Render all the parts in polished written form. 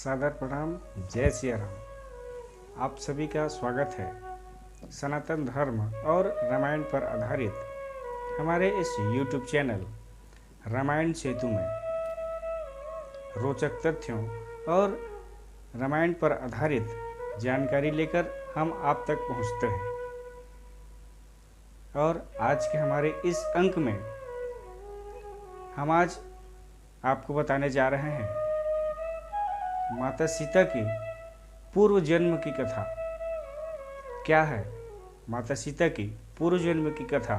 सादर प्रणाम। जय सिया राम। आप सभी का स्वागत है सनातन धर्म और रामायण पर आधारित हमारे इस YouTube चैनल रामायण सेतु में। रोचक तथ्यों और रामायण पर आधारित जानकारी लेकर हम आप तक पहुंचते हैं। और आज के हमारे इस अंक में हम आज आपको बताने जा रहे हैं माता सीता की पूर्व जन्म की कथा। क्या है माता सीता की पूर्व जन्म की कथा?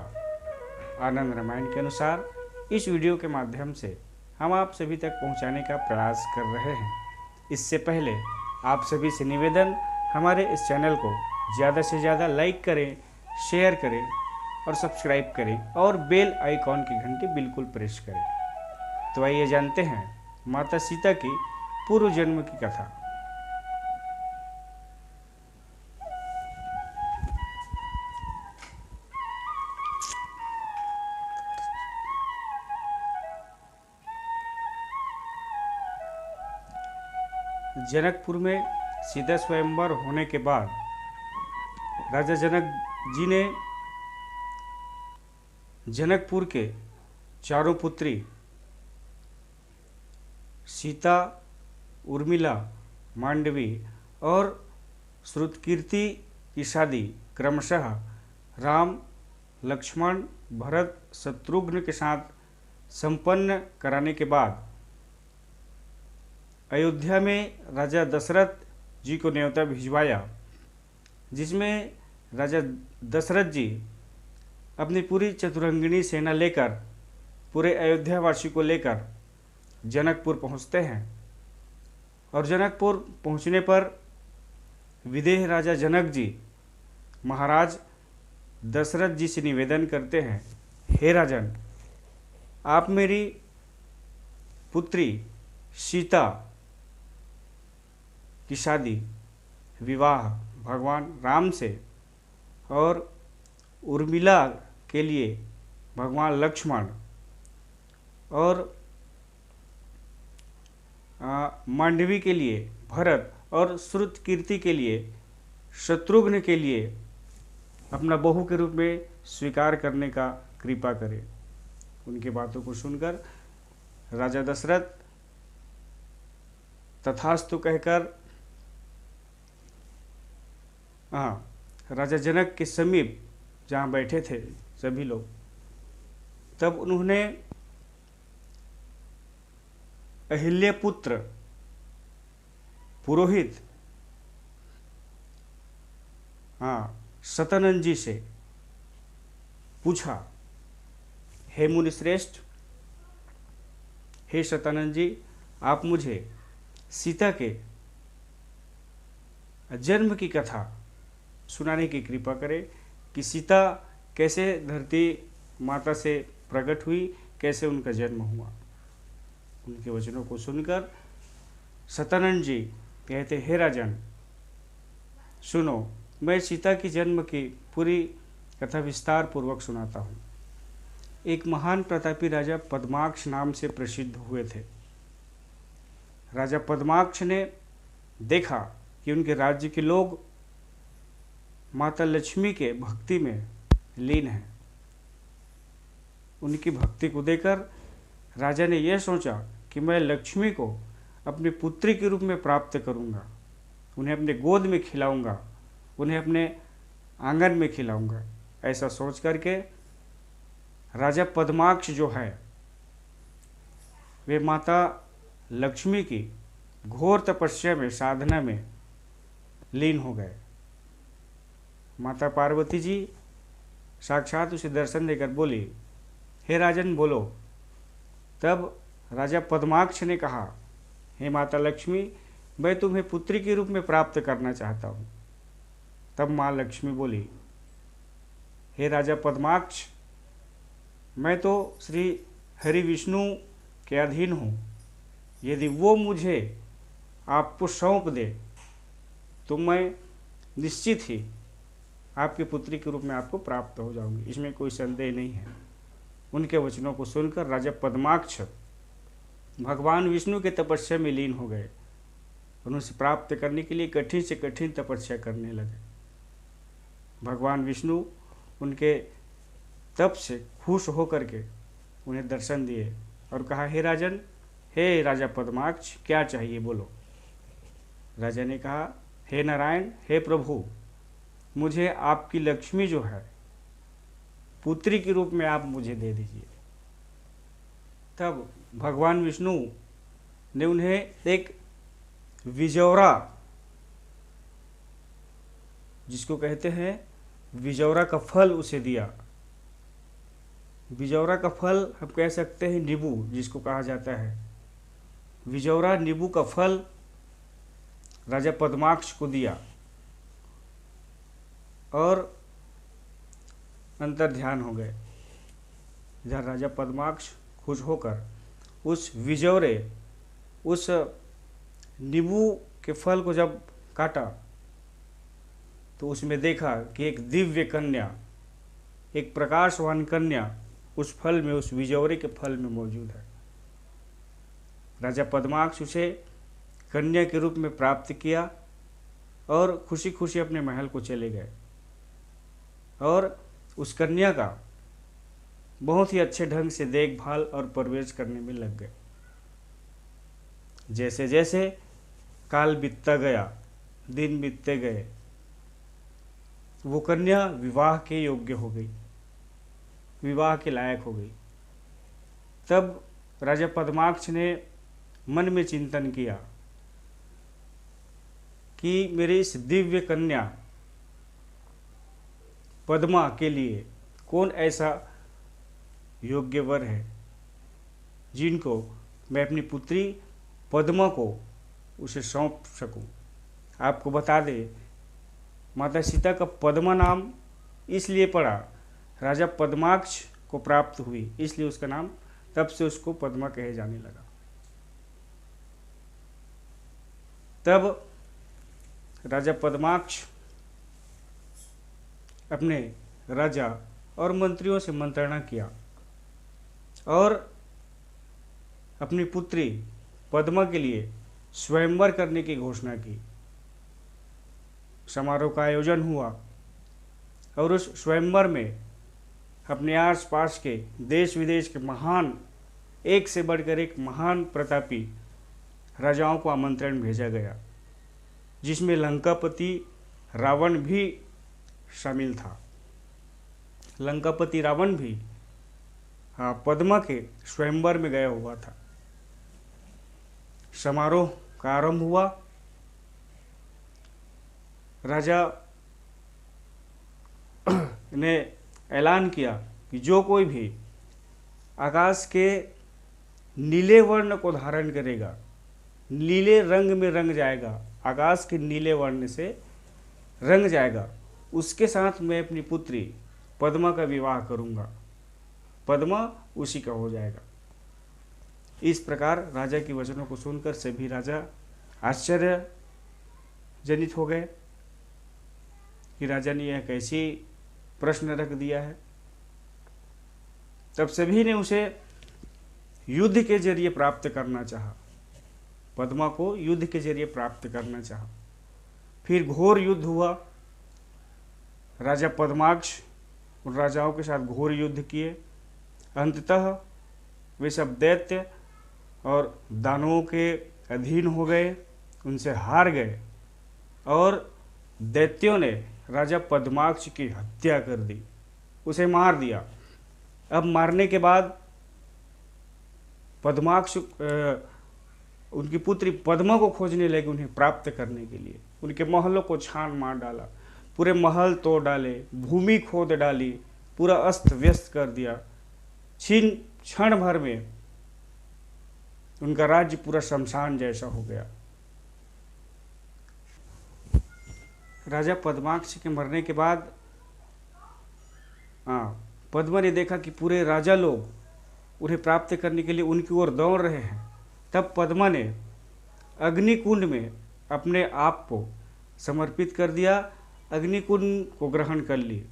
आनंद रामायण के अनुसार इस वीडियो के माध्यम से हम आप सभी तक पहुंचाने का प्रयास कर रहे हैं। इससे पहले आप सभी से निवेदन, हमारे इस चैनल को ज़्यादा से ज़्यादा लाइक करें, शेयर करें और सब्सक्राइब करें और बेल आइकॉन की घंटी बिल्कुल प्रेस करें। तो आइए जानते हैं माता सीता की पूर्व जन्म की कथा। जनकपुर में सीता स्वयंवर होने के बाद राजा जनक जी ने जनकपुर के चारों पुत्री सीता, उर्मिला, मांडवी और श्रुतकीर्ति की शादी क्रमशः राम, लक्ष्मण, भरत, शत्रुघ्न के साथ संपन्न कराने के बाद अयोध्या में राजा दशरथ जी को न्योता भिजवाया, जिसमें राजा दशरथ जी अपनी पूरी चतुरंगिणी सेना लेकर पूरे अयोध्यावासी को लेकर जनकपुर पहुंचते हैं। और जनकपुर पहुंचने पर विदेह राजा जनक जी महाराज दशरथ जी से निवेदन करते हैं, हे राजन, आप मेरी पुत्री सीता की शादी, विवाह भगवान राम से और उर्मिला के लिए भगवान लक्ष्मण और मांडवी के लिए भरत और श्रुतकीर्ति के लिए शत्रुघ्न के लिए अपना बहू के रूप में स्वीकार करने का कृपा करें। उनकी बातों को सुनकर राजा दशरथ तथास्तु कहकर राजा जनक के समीप जहाँ बैठे थे सभी लोग, तब उन्होंने अहिल्या पुत्र पुरोहित शतनंद जी से पूछा, हे मुनिश्रेष्ठ, हे शतनंद जी, आप मुझे सीता के जन्म की कथा सुनाने की कृपा करें कि सीता कैसे धरती माता से प्रकट हुई, कैसे उनका जन्म हुआ। उनके वचनों को सुनकर शतनंद जी कहते, हे राजन, सुनो, मैं सीता की जन्म की पूरी कथा विस्तार पूर्वक सुनाता हूँ। एक महान प्रतापी राजा पद्माक्ष नाम से प्रसिद्ध हुए थे। राजा पद्माक्ष ने देखा कि उनके राज्य के लोग माता लक्ष्मी के भक्ति में लीन हैं। उनकी भक्ति को देखकर राजा ने यह सोचा कि मैं लक्ष्मी को अपनी पुत्री के रूप में प्राप्त करूंगा, उन्हें अपने गोद में खिलाऊंगा, उन्हें अपने आंगन में खिलाऊंगा। ऐसा सोच करके राजा पद्माक्ष जो है वे माता लक्ष्मी की घोर तपस्या में, साधना में लीन हो गए। माता पार्वती जी साक्षात उसे दर्शन देकर बोली, हे राजन, बोलो। तब राजा पद्माक्ष ने कहा, हे माता लक्ष्मी, मैं तुम्हें पुत्री के रूप में प्राप्त करना चाहता हूँ। तब माँ लक्ष्मी बोली, हे राजा पद्माक्ष, मैं तो श्री हरि विष्णु के अधीन हूँ। यदि वो मुझे आपको सौंप दे तो मैं निश्चित ही आपकी पुत्री के रूप में आपको प्राप्त हो जाऊंगी, इसमें कोई संदेह नहीं है। उनके वचनों को सुनकर राजा पद्माक्ष भगवान विष्णु के तपस्या में लीन हो गए और उसे प्राप्त करने के लिए कठिन से कठिन तपस्या करने लगे। भगवान विष्णु उनके तप से खुश होकर के उन्हें दर्शन दिए और कहा, हे राजन, हे राजा पद्माक्ष, क्या चाहिए बोलो। राजा ने कहा, हे नारायण, हे प्रभु, मुझे आपकी लक्ष्मी जो है पुत्री के रूप में आप मुझे दे दीजिए। तब भगवान विष्णु ने उन्हें एक विजौरा, जिसको कहते हैं विजौरा का फल, उसे दिया। विजौरा का फल हम कह सकते हैं नींबू, जिसको कहा जाता है। विजौरा नींबू का फल राजा पद्माक्ष को दिया और अंतर ध्यान हो गए। इधर राजा पद्माक्ष खुश होकर उस विजौरे, उस नींबू के फल को जब काटा तो उसमें देखा कि एक दिव्य कन्या, एक प्रकाशवान कन्या उस फल में, उस विजौरे के फल में मौजूद है। राजा पद्माक्ष उसे कन्या के रूप में प्राप्त किया और खुशी खुशी अपने महल को चले गए और उस कन्या का बहुत ही अच्छे ढंग से देखभाल और परवरिश करने में लग गए। जैसे जैसे काल बीतता गया, दिन बीतते गए, वो कन्या विवाह के योग्य हो गई, विवाह के लायक हो गई। तब राजा पद्माक्ष ने मन में चिंतन किया कि मेरी इस दिव्य कन्या पद्मा के लिए कौन ऐसा योग्य वर है जिनको मैं अपनी पुत्री पद्मा को उसे सौंप सकूं। आपको बता दे, माता सीता का पद्मा नाम इसलिए पड़ा, राजा पद्माक्ष को प्राप्त हुई, इसलिए उसका नाम, तब से उसको पद्मा कहे जाने लगा। तब राजा पद्माक्ष अपने राजा और मंत्रियों से मंत्रणा किया और अपनी पुत्री पद्मा के लिए स्वयंवर करने की घोषणा की। समारोह का आयोजन हुआ और उस स्वयंवर में अपने आसपास के देश विदेश के महान, एक से बढ़कर एक महान प्रतापी राजाओं को आमंत्रण भेजा गया, जिसमें लंकापति रावण भी शामिल था। लंकापति रावण भी पद्मा के स्वयंवर में गया हुआ था। समारोह का आरंभ हुआ। राजा ने ऐलान किया कि जो कोई भी आकाश के नीले वर्ण को धारण करेगा, नीले रंग में रंग जाएगा, आकाश के नीले वर्ण से रंग जाएगा, उसके साथ मैं अपनी पुत्री पद्मा का विवाह करूंगा, पद्मा उसी का हो जाएगा। इस प्रकार राजा की वचनों को सुनकर सभी राजा आश्चर्यजनित हो गए कि राजा ने यह कैसी प्रश्न रख दिया है। तब सभी ने उसे युद्ध के जरिए प्राप्त करना चाहा, पद्मा को युद्ध के जरिए प्राप्त करना चाहा। फिर घोर युद्ध हुआ। राजा पद्माक्ष उन राजाओं के साथ घोर युद्ध किए। अंततः वे सब दैत्य और दानवों के अधीन हो गए, उनसे हार गए और दैत्यों ने राजा पद्माक्ष की हत्या कर दी, उसे मार दिया। अब मारने के बाद पद्माक्ष उनकी पुत्री पद्मा को खोजने लगे, उन्हें प्राप्त करने के लिए। उनके महलों को छान मार डाला, पूरे महल तोड़ डाले, भूमि खोद डाली, पूरा अस्त व्यस्त कर दिया। क्षण भर में उनका राज्य पूरा शमशान जैसा हो गया। राजा पद्माक्ष के मरने के बाद पद्मा ने देखा कि पूरे राजा लोग उन्हें प्राप्त करने के लिए उनकी ओर दौड़ रहे हैं। तब पद्मा ने अग्निकुंड में अपने आप को समर्पित कर दिया, अग्निकुंड को ग्रहण कर ली।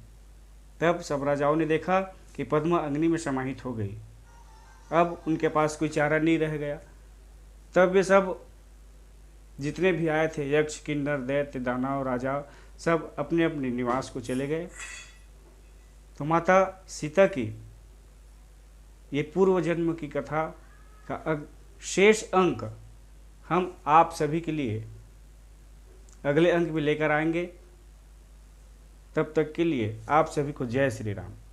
तब सब राजाओं ने देखा कि पद्मा अग्नि में समाहित हो गई। अब उनके पास कोई चारा नहीं रह गया। तब वे सब जितने भी आए थे यक्ष, किन्नर, दैत्य, दानव, राजा, सब अपने अपने निवास को चले गए। तो माता सीता की ये पूर्व जन्म की कथा का शेष अंक हम आप सभी के लिए अगले अंक में लेकर आएंगे। तब तक के लिए आप सभी को जय श्री राम।